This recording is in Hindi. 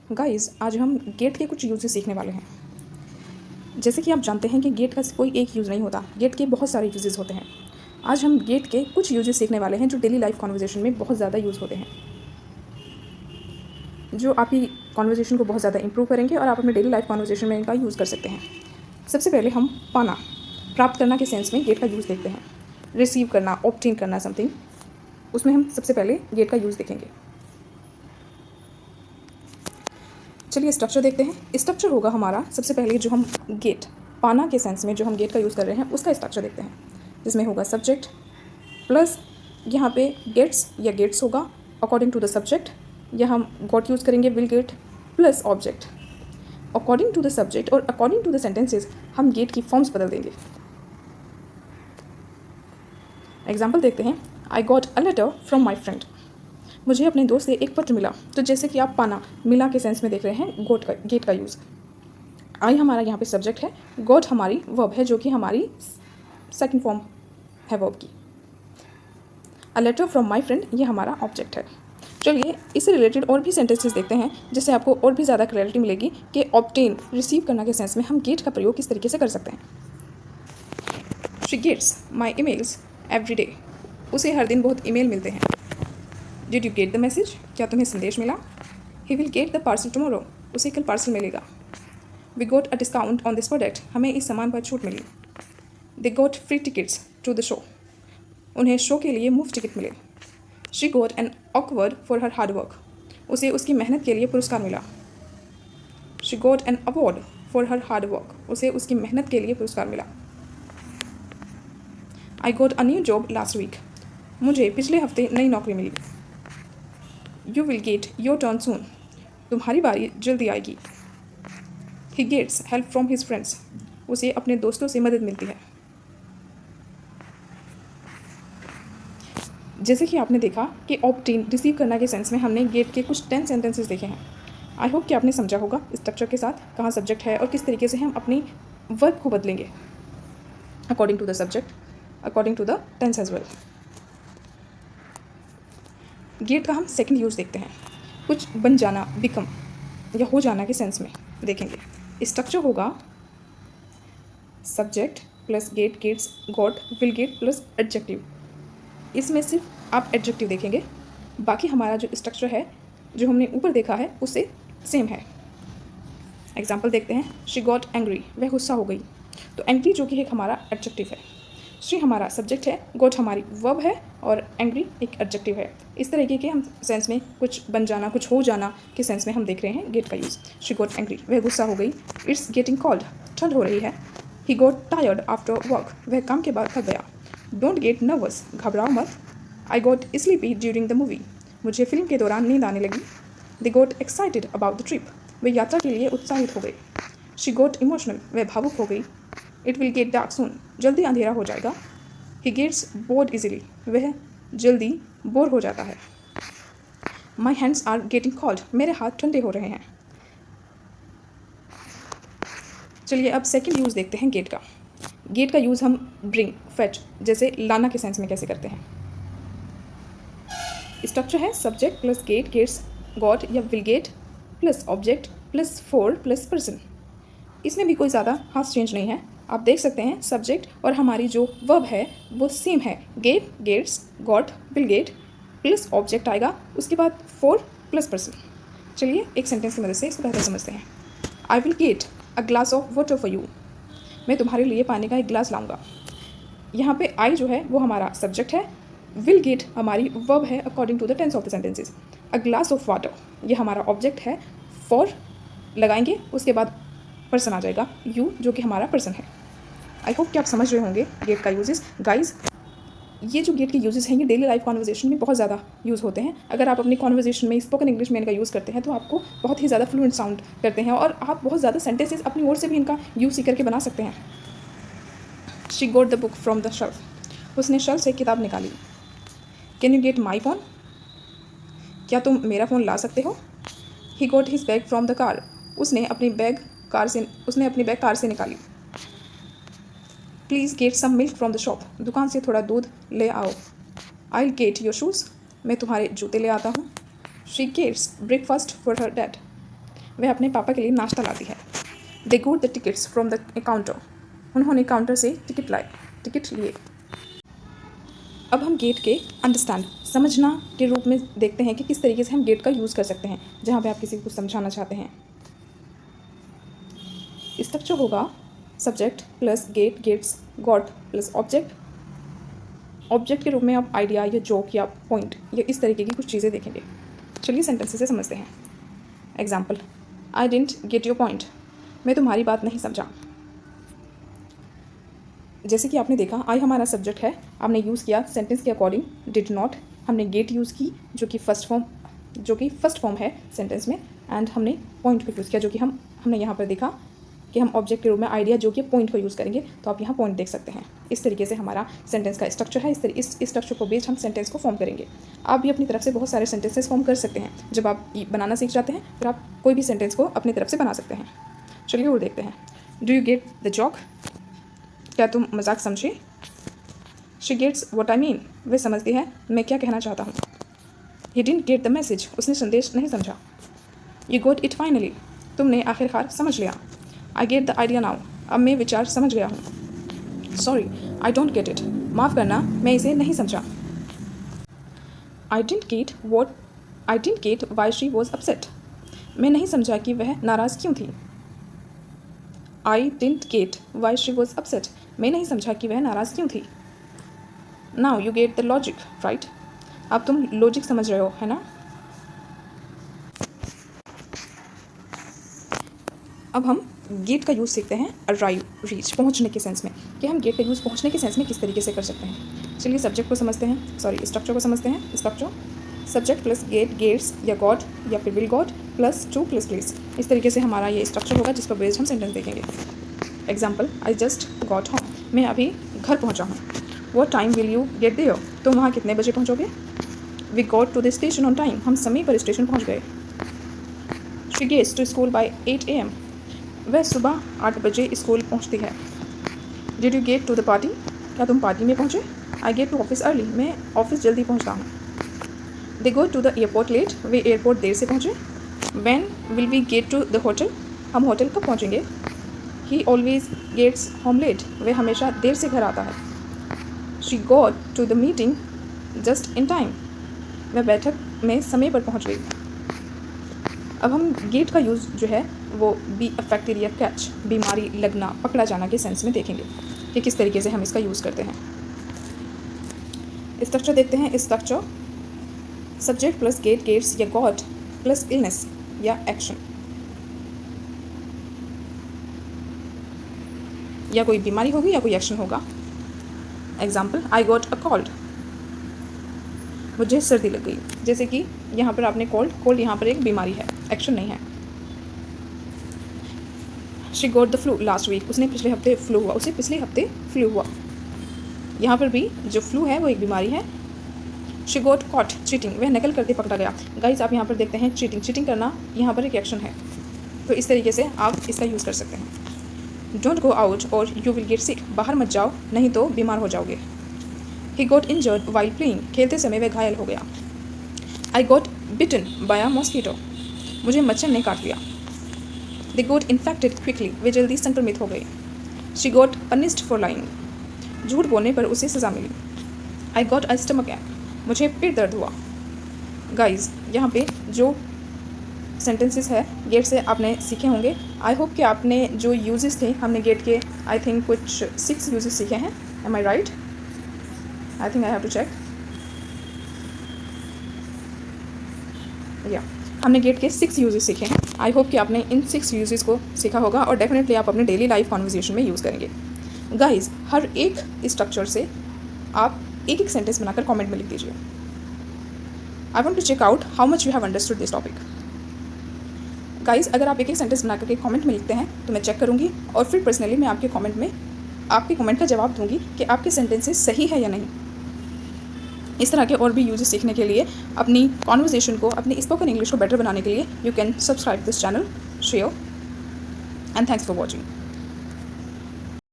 गाइस, आज हम गेट के कुछ यूजेस सीखने वाले हैं। जैसे कि आप जानते हैं कि गेट का कोई एक यूज़ नहीं होता, गेट के बहुत सारे यूजेस होते हैं। आज हम गेट के कुछ यूजेस सीखने वाले हैं जो डेली लाइफ कॉन्वर्जेशन में बहुत ज़्यादा यूज़ होते हैं, जो आपकी कॉन्वर्जेशन को बहुत ज़्यादा इंप्रूव करेंगे और आप अपने डेली लाइफ कॉन्वर्जेशन में इनका यूज़ कर सकते हैं। सबसे पहले हम पाना, प्राप्त करना के सेंस में गेट का यूज़ देखते हैं। रिसीव करना, ऑब्टेन करना समथिंग, उसमें हम सबसे पहले गेट का यूज़ देखेंगे। चलिए स्ट्रक्चर देखते हैं। स्ट्रक्चर होगा हमारा सबसे पहले जो हम गेट, पाना के सेंस में जो हम गेट का यूज़ कर रहे हैं उसका स्ट्रक्चर देखते हैं, जिसमें होगा सब्जेक्ट प्लस यहाँ पे गेट्स या गेट्स होगा अकॉर्डिंग टू द सब्जेक्ट, या हम गॉट यूज़ करेंगे will get plus object. According to the subject और अकॉर्डिंग टू द सेंटेंसेस हम गेट की फॉर्म्स बदल देंगे। एग्जाम्पल देखते हैं। I got a letter from my friend, मुझे अपने दोस्त से एक पत्र मिला। तो जैसे कि आप पाना, मिला के सेंस में देख रहे हैं गेट का यूज़। आई हमारा यहाँ पे सब्जेक्ट है, गॉट हमारी वर्ब है जो कि हमारी सेकंड फॉर्म है वर्ब की। A letter from my friend ये हमारा ऑब्जेक्ट है। चलिए इससे रिलेटेड और भी सेंटेंसेस देखते हैं, जिससे आपको और भी ज़्यादा क्लैरिटी मिलेगी कि ऑब्टेन, रिसीव करना के सेंस में हम गेट का प्रयोग किस तरीके से कर सकते हैं। She gets my emails every day, उसे हर दिन बहुत ईमेल मिलते हैं। Did you get the message, क्या तुम्हें संदेश मिला। He will get the parcel tomorrow, उसे कल पार्सल मिलेगा। We got a discount on this product, हमें इस सामान पर छूट मिली। They got free tickets to the show, उन्हें शो के लिए मुफ्त टिकट मिले। She got an award for her hard work, उसे उसकी मेहनत के लिए पुरस्कार मिला। She got an award for her hard work, उसे उसकी मेहनत के लिए पुरस्कार मिला। I got a new job last week, मुझे पिछले हफ्ते नई नौकरी मिली। You will get your turn soon, तुम्हारी बारी जल्दी आएगी। He gets help from his friends, उसे अपने दोस्तों से मदद मिलती है। जैसे कि आपने देखा कि ऑब्टेन, रिसीव करना के सेंस में हमने गेट के कुछ 10 सेंटेंसेस देखे हैं। आई होप कि आपने समझा होगा स्ट्रक्चर के साथ कहाँ सब्जेक्ट है और किस तरीके से हम अपनी वर्ब को बदलेंगे according to the subject, according to the tense as well. Get का हम सेकंड यूज़ देखते हैं। कुछ बन जाना, बिकम या हो जाना के सेंस में देखेंगे। स्ट्रक्चर होगा subject plus get, gets, got, will get plus adjective. इसमें सिर्फ आप एडजेक्टिव देखेंगे, बाकी हमारा जो स्ट्रक्चर है जो हमने ऊपर देखा है उससे सेम है। एग्जाम्पल देखते हैं। शी गॉट एंग्री, वह गुस्सा हो गई। तो एंग्री जो कि एक हमारा एडजेक्टिव है, शी हमारा सब्जेक्ट है, गॉट हमारी वर्ब है और एंग्री एक एडजेक्टिव है। इस तरीके के हम सेंस में कुछ बन जाना, कुछ हो जाना के सेंस में हम देख रहे हैं गेट का यूज़। शी गॉट एंग्री, वह गुस्सा हो गई। इट्स गेटिंग कॉल्ड, ठंड हो रही है। He got tired after work, वह काम के बाद थक गया। डोंट गेट नर्वस, घबराओ मत। I got sleepy during the movie, मुझे फिल्म के दौरान नींद आने लगी। They got excited about the trip, वे यात्रा के लिए उत्साहित हो गए। शी गॉट इमोशनल, वह भावुक हो गई। इट विल गेट डार्क सून, जल्दी अंधेरा हो जाएगा। ही गेट्स बोर्ड इजीली, वह जल्दी बोर हो जाता है। My hands are getting cold, मेरे हाथ ठंडे हो रहे हैं। चलिए अब सेकंड यूज़ देखते हैं गेट का। गेट का यूज़ हम ब्रिंग, फेच जैसे लाना के सेंस में कैसे करते हैं। स्ट्रक्चर है subject plus get, gets, got या will get plus object plus for plus person. इसमें भी कोई ज़्यादा खास चेंज नहीं है। आप देख सकते हैं सब्जेक्ट और हमारी जो वर्ब है वो सेम है। Get, gets, got, will get plus object आएगा, उसके बाद फॉर प्लस पर्सन। चलिए एक सेंटेंस की मदद से इसको बेहतर समझते हैं। I will get a glass of water for you, मैं तुम्हारे लिए पानी का एक गिलास लाऊंगा। यहाँ पे आई जो है वो हमारा सब्जेक्ट है, विल गेट हमारी वर्ब है according to the tense of the sentences. A glass of water ये हमारा ऑब्जेक्ट है, फॉर लगाएंगे, उसके बाद पर्सन आ जाएगा, यू जो कि हमारा पर्सन है। आई होप कि आप समझ रहे होंगे गेट का यूजेस। गाइज, ये जो गेट के यूजेस हैं ये डेली लाइफ कॉन्वर्जेशन में बहुत ज़्यादा यूज़ होते हैं। अगर आप अपनी कॉन्वर्जेशन में स्पोकन इंग्लिश में इनका यूज़ करते हैं तो आपको बहुत ही ज़्यादा फ्लुएंट साउंड करते हैं और आप बहुत ज़्यादा सेंटेंसेस अपनी ओर से भी इनका यूज़ करके बना सकते हैं। She got the book from the shelf, उसने शेल्फ से किताब निकाली। Can you get my phone, क्या तुम मेरा फ़ोन ला सकते हो। He got his bag from the car, उसने अपनी बैग कार से निकाली। Please get some milk from the shop, दुकान से थोड़ा दूध ले आओ। आई गेट योर शूज़, मैं तुम्हारे जूते ले आता हूँ। She gets breakfast for her dad, वह अपने पापा के लिए नाश्ता लाती है। They got the tickets from the counter, उन्होंने काउंटर से टिकट लिए। अब हम गेट के अंडरस्टैंड समझना के रूप में देखते हैं कि किस तरीके से हम गेट का यूज़ कर सकते हैं जहाँ पे आप किसी को कुछ समझाना चाहते हैं। स्ट्रक्चर होगा subject plus get, gets got plus object. Object के रूप में आप आइडिया या जोक या पॉइंट या इस तरीके की कुछ चीज़ें देखेंगे। चलिए सेंटेंसेस से समझते हैं। Example, I didn't get your point, मैं तुम्हारी बात नहीं समझा। जैसे कि आपने देखा आई हमारा सब्जेक्ट है, आपने यूज़ किया सेंटेंस के अकॉर्डिंग डिड नॉट, हमने गेट यूज़ की जो कि फर्स्ट फॉर्म है सेंटेंस में, एंड हमने पॉइंट को यूज़ किया जो कि हमने यहाँ पर देखा कि हम ऑब्जेक्ट के रूप में आइडिया जो कि पॉइंट को यूज़ करेंगे, तो आप यहाँ पॉइंट देख सकते हैं। इस तरीके से हमारा सेंटेंस का स्ट्रक्चर है। इस स्ट्रक्चर को बेस्ड हम सेंटेंस को फॉर्म करेंगे। आप भी अपनी तरफ से बहुत सारे सेंटेंसेस फॉर्म कर सकते हैं। जब आप बनाना सीख जाते हैं फिर आप कोई भी सेंटेंस को अपनी तरफ से बना सकते हैं। चलिए और देखते हैं। Do you get the joke, क्या तुम मजाक समझे? She gets what I mean, वह समझती है मैं क्या कहना चाहता हूँ। He didn't get the message, उसने संदेश नहीं समझा। यू गोट इट फाइनली, तुमने आखिरकार समझ लिया। I get the idea now, अब मैं विचार समझ गया हूँ। Sorry I don't get it, माफ़ करना मैं इसे नहीं समझा। I didn't get why she was upset, मैं नहीं समझा कि वह नाराज़ क्यों थी। I didn't get why she was upset, मैं नहीं समझा कि वह नाराज़ क्यों थी। Now you get the logic right, अब तुम लॉजिक समझ रहे हो, है ना। अब हम गेट का यूज़ सीखते हैं अराइव, रीच, पहुंचने के सेंस में, कि हम गेट का यूज़ पहुंचने के सेंस में किस तरीके से कर सकते हैं। चलिए सब्जेक्ट को समझते हैं, स्ट्रक्चर को समझते हैं। Structure subject plus get, gets या गॉट या फिर will got plus to plus place, इस तरीके से हमारा ये स्ट्रक्चर होगा जिस पर बेस्ड हम सेंटेंस देखेंगे। Example, I just got home, मैं अभी घर पहुँचा हूँ। What time will you get there, तुम वहाँ कितने बजे पहुँचोगे। We got to the station on time, हम समय पर स्टेशन पहुँच गए। She gets to school by 8 AM, वह सुबह 8 बजे स्कूल पहुंचती है। Did you get to the party, क्या तुम पार्टी में पहुंचे। I get to office early, मैं ऑफिस जल्दी पहुंचता हूँ। They go to the airport late, वे एयरपोर्ट देर से पहुँचे। When will we get to the hotel, हम होटल कब पहुँचेंगे। He always gets home late, वह हमेशा देर से घर आता है। She got to the meeting just in time, वह बैठक में समय पर पहुँच गई। अब हम गेट का यूज़ जो है वो बी अफेक्टेड या कैच, बीमारी लगना, पकड़ा जाना के सेंस में देखेंगे कि किस तरीके से हम इसका यूज़ करते हैं। स्ट्रक्चर देखते हैं। Structure subject plus get, gets या गॉट प्लस इलनेस या एक्शन, या कोई बीमारी होगी या कोई एक्शन होगा। Example, I got a cold, मुझे सर्दी लग गई। जैसे कि यहाँ पर आपने कोल्ड यहाँ पर एक बीमारी है, एक्शन नहीं है। She got the flu last week, उसे पिछले हफ्ते फ्लू हुआ। यहाँ पर भी जो फ्लू है वो एक बीमारी है। शी गॉट कॉट चीटिंग, वह नकल करके पकड़ा गया। गाइस आप यहाँ पर देखते हैं चीटिंग करना यहाँ पर एक एक्शन है, तो इस तरीके से आप इसका यूज़ कर सकते हैं। डोंट गो आउट और यू विल गेट सिक, बाहर मत जाओ नहीं तो बीमार हो जाओगे। He got injured while playing, खेलते समय वह घायल हो गया। I got bitten by a mosquito, मुझे मच्छर ने काट लिया। दे गॉट इन्फेक्टेड क्विकली, वे जल्दी संक्रमित हो गए। She got punished for lying, झूठ बोलने पर उसे सज़ा मिली। आई गॉट अ स्टमक ऐक, मुझे पेट दर्द हुआ। गाइज यहाँ पे जो सेंटेंसेस है गेट से आपने सीखे होंगे। आई होप कि आपने जो यूजेस थे, हमने गेट के आई थिंक कुछ 6 यूजेस सीखे हैं। Am I right? I think I have to check. या हमने गेट के 6 यूजेस सीखे हैं। आई होप कि आपने इन 6 यूजेस को सीखा होगा और डेफिनेटली आप अपने डेली लाइफ कॉन्वर्जेशन में यूज़ करेंगे। गाइज हर एक स्ट्रक्चर से आप एक एक सेंटेंस बनाकर कमेंट में लिख दीजिए। I want to check out how much you have understood this topic. Guys अगर आप एक एक सेंटेंस बना करके कमेंट में लिखते हैं तो मैं चेक करूँगी और फिर पर्सनली मैं आपके कमेंट का जवाब दूंगी कि आपके सेंटेंसेस सही है या नहीं। इस तरह के और भी यूजेस सीखने के लिए, अपनी कॉन्वर्जेशन को, अपनी स्पोकन इंग्लिश को बेटर बनाने के लिए you can subscribe this channel, share and thanks for watching.